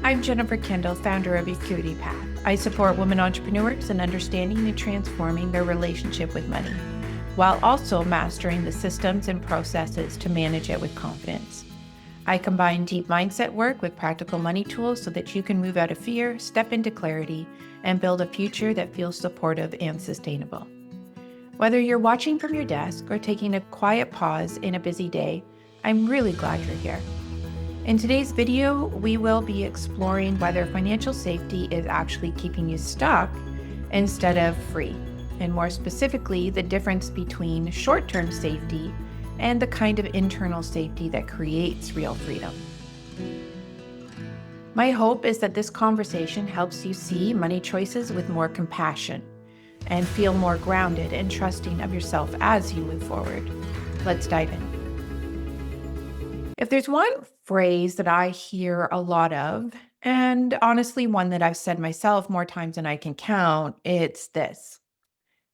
I'm Jennifer Kendall, founder of Acuity Path. I support women entrepreneurs in understanding and transforming their relationship with money, while also mastering the systems and processes to manage it with confidence. I combine deep mindset work with practical money tools so that you can move out of fear, step into clarity, and build a future that feels supportive and sustainable. Whether you're watching from your desk or taking a quiet pause in a busy day, I'm really glad you're here. In today's video, we will be exploring whether financial safety is actually keeping you stuck instead of free, and more specifically, the difference between short-term safety and the kind of internal safety that creates real freedom. My hope is that this conversation helps you see money choices with more compassion and feel more grounded and trusting of yourself as you move forward. Let's dive in. If there's one phrase that I hear a lot of, and honestly, one that I've said myself more times than I can count, it's this: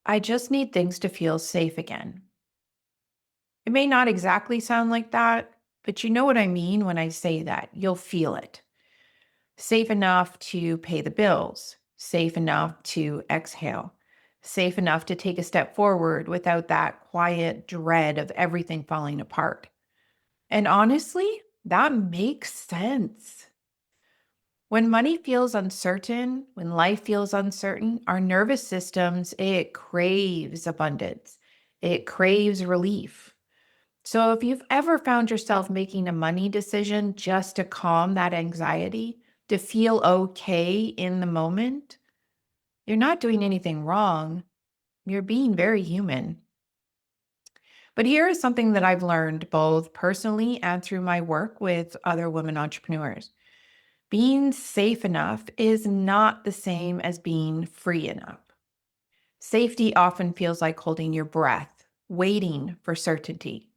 I just need things to feel safe again. It may not exactly sound like that, but you know what I mean when I say that. You'll feel it. Safe enough to pay the bills, safe enough to exhale, safe enough to take a step forward without that quiet dread of everything falling apart. And honestly, that makes sense. When money feels uncertain, when life feels uncertain, our nervous systems, it craves abundance. It craves relief. So if you've ever found yourself making a money decision just to calm that anxiety, to feel okay in the moment, you're not doing anything wrong. You're being very human. But here is something that I've learned both personally and through my work with other women entrepreneurs. Being safe enough is not the same as being free enough. Safety often feels like holding your breath, waiting for certainty,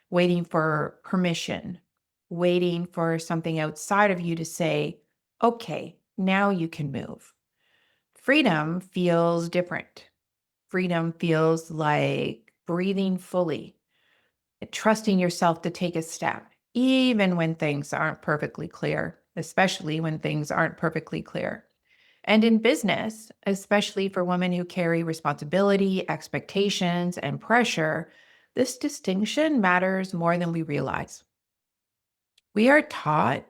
waiting for permission, waiting for something outside of you to say, okay, now you can move. Freedom feels different. Freedom feels like breathing fully, trusting yourself to take a step, even when things aren't perfectly clear, especially when things aren't perfectly clear. And in business, especially for women who carry responsibility, expectations, and pressure, this distinction matters more than we realize. We are taught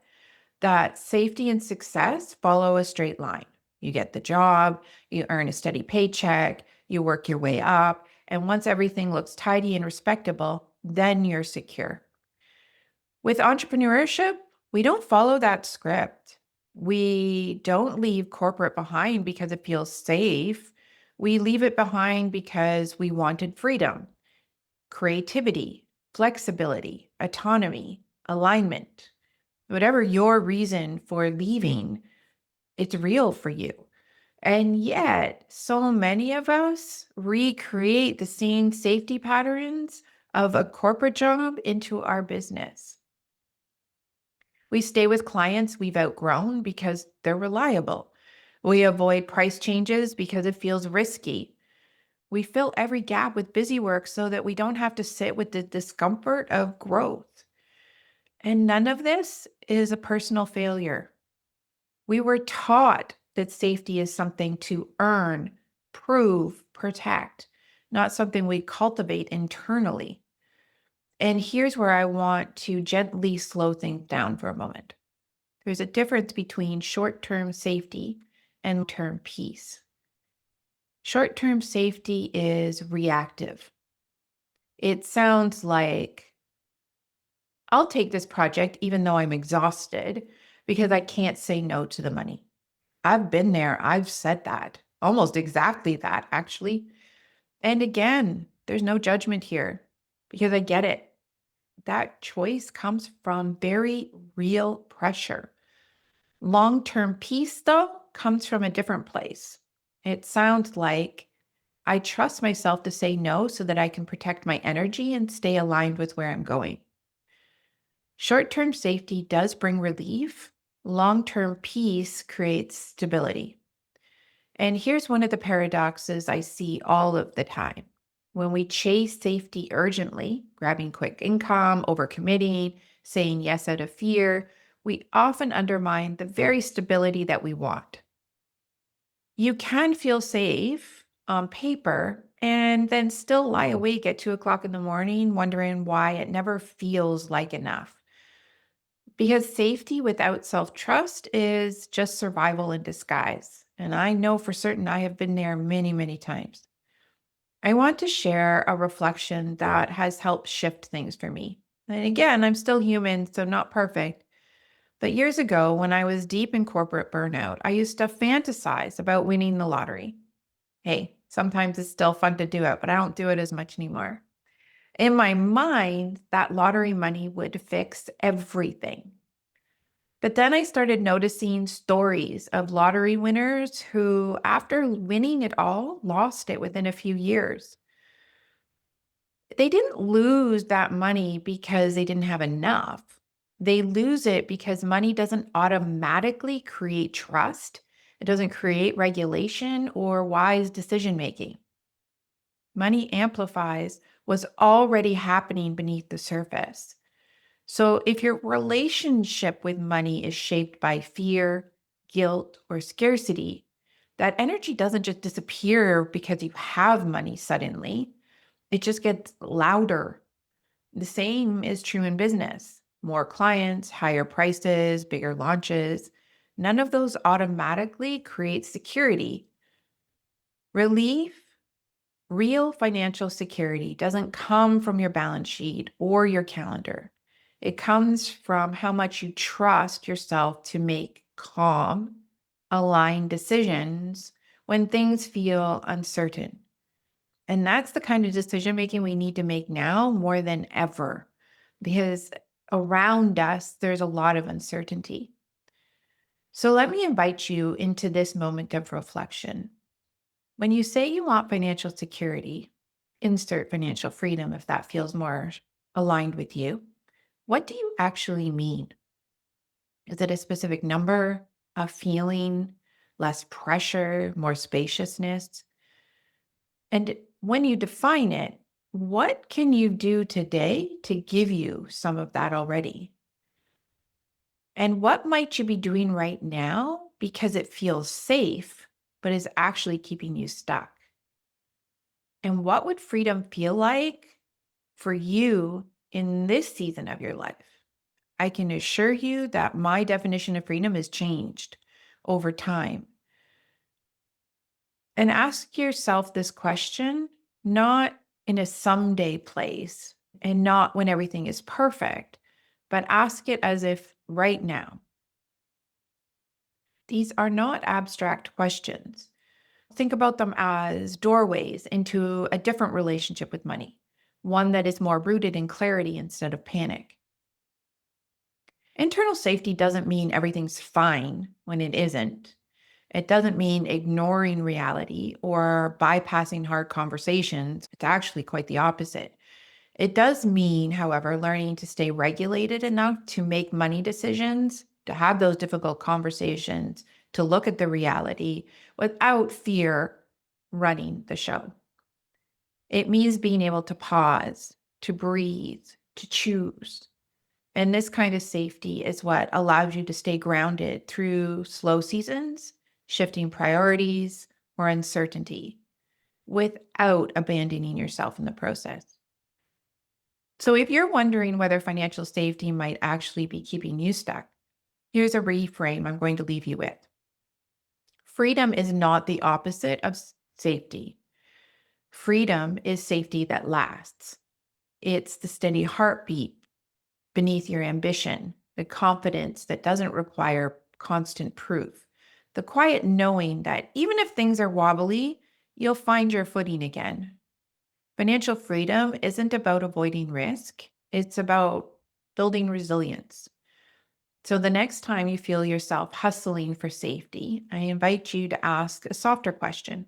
that safety and success follow a straight line. You get the job, you earn a steady paycheck, you work your way up, and once everything looks tidy and respectable, then you're secure. With entrepreneurship, we don't follow that script. We don't leave corporate behind because it feels safe. We leave it behind because we wanted freedom, creativity, flexibility, autonomy, alignment. Whatever your reason for leaving, it's real for you. And yet, so many of us recreate the same safety patterns of a corporate job into our business. We stay with clients we've outgrown because they're reliable. We avoid price changes because it feels risky. We fill every gap with busy work so that we don't have to sit with the discomfort of growth. And none of this is a personal failure. We were taught that safety is something to earn, prove, protect, not something we cultivate internally. And here's where I want to gently slow things down for a moment. There's a difference between short-term safety and long-term peace. Short-term safety is reactive. It sounds like, I'll take this project even though I'm exhausted because I can't say no to the money. I've been there. I've said that. Almost exactly that, actually. And again, there's no judgment here because I get it. That choice comes from very real pressure. Long-term peace, though, comes from a different place. It sounds like I trust myself to say no so that I can protect my energy and stay aligned with where I'm going. Short-term safety does bring relief. Long-term peace creates stability. And here's one of the paradoxes I see all of the time. When we chase safety urgently, grabbing quick income, overcommitting, saying yes out of fear, we often undermine the very stability that we want. You can feel safe on paper and then still lie awake at 2 o'clock in the morning, wondering why it never feels like enough. Because safety without self trust is just survival in disguise. And I know for certain I have been there many, many times. I want to share a reflection that has helped shift things for me. And again, I'm still human, so not perfect. But years ago, when I was deep in corporate burnout, I used to fantasize about winning the lottery. Hey, sometimes it's still fun to do it, but I don't do it as much anymore. In my mind, that lottery money would fix everything. But then I started noticing stories of lottery winners who, after winning it all, lost it within a few years. They didn't lose that money because they didn't have enough. They lose it because money doesn't automatically create trust. It doesn't create regulation or wise decision making. Money amplifies what's already happening beneath the surface. So if your relationship with money is shaped by fear, guilt, or scarcity, that energy doesn't just disappear because you have money suddenly. It just gets louder. The same is true in business. More clients, higher prices, bigger launches. None of those automatically create security. Relief, real financial security doesn't come from your balance sheet or your calendar. It comes from how much you trust yourself to make calm, aligned decisions when things feel uncertain. And that's the kind of decision making we need to make now more than ever, because around us, there's a lot of uncertainty. So let me invite you into this moment of reflection. When you say you want financial security, insert financial freedom if that feels more aligned with you, what do you actually mean? Is it a specific number, a feeling, less pressure, more spaciousness? And when you define it, what can you do today to give you some of that already? And what might you be doing right now because it feels safe, but is actually keeping you stuck? And what would freedom feel like for you in this season of your life? I can assure you that my definition of freedom has changed over time. And ask yourself this question, not in a someday place and not when everything is perfect, but ask it as if right now. These are not abstract questions. Think about them as doorways into a different relationship with money, one that is more rooted in clarity instead of panic. Internal safety doesn't mean everything's fine when it isn't. It doesn't mean ignoring reality or bypassing hard conversations. It's actually quite the opposite. It does mean, however, learning to stay regulated enough to make money decisions, to have those difficult conversations, to look at the reality without fear running the show. It means being able to pause, to breathe, to choose. And this kind of safety is what allows you to stay grounded through slow seasons, shifting priorities, or uncertainty without abandoning yourself in the process. So, if you're wondering whether financial safety might actually be keeping you stuck, here's a reframe I'm going to leave you with. Freedom is not the opposite of safety. Freedom is safety that lasts. It's the steady heartbeat beneath your ambition, the confidence that doesn't require constant proof, the quiet knowing that even if things are wobbly, you'll find your footing again. Financial freedom isn't about avoiding risk, it's about building resilience. So the next time you feel yourself hustling for safety, I invite you to ask a softer question.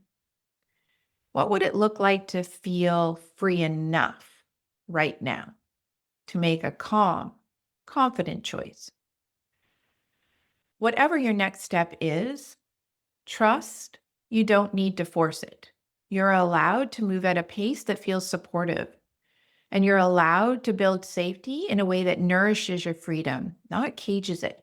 What would it look like to feel free enough right now to make a calm, confident choice? Whatever your next step is, trust you don't need to force it. You're allowed to move at a pace that feels supportive, and you're allowed to build safety in a way that nourishes your freedom, not cages it.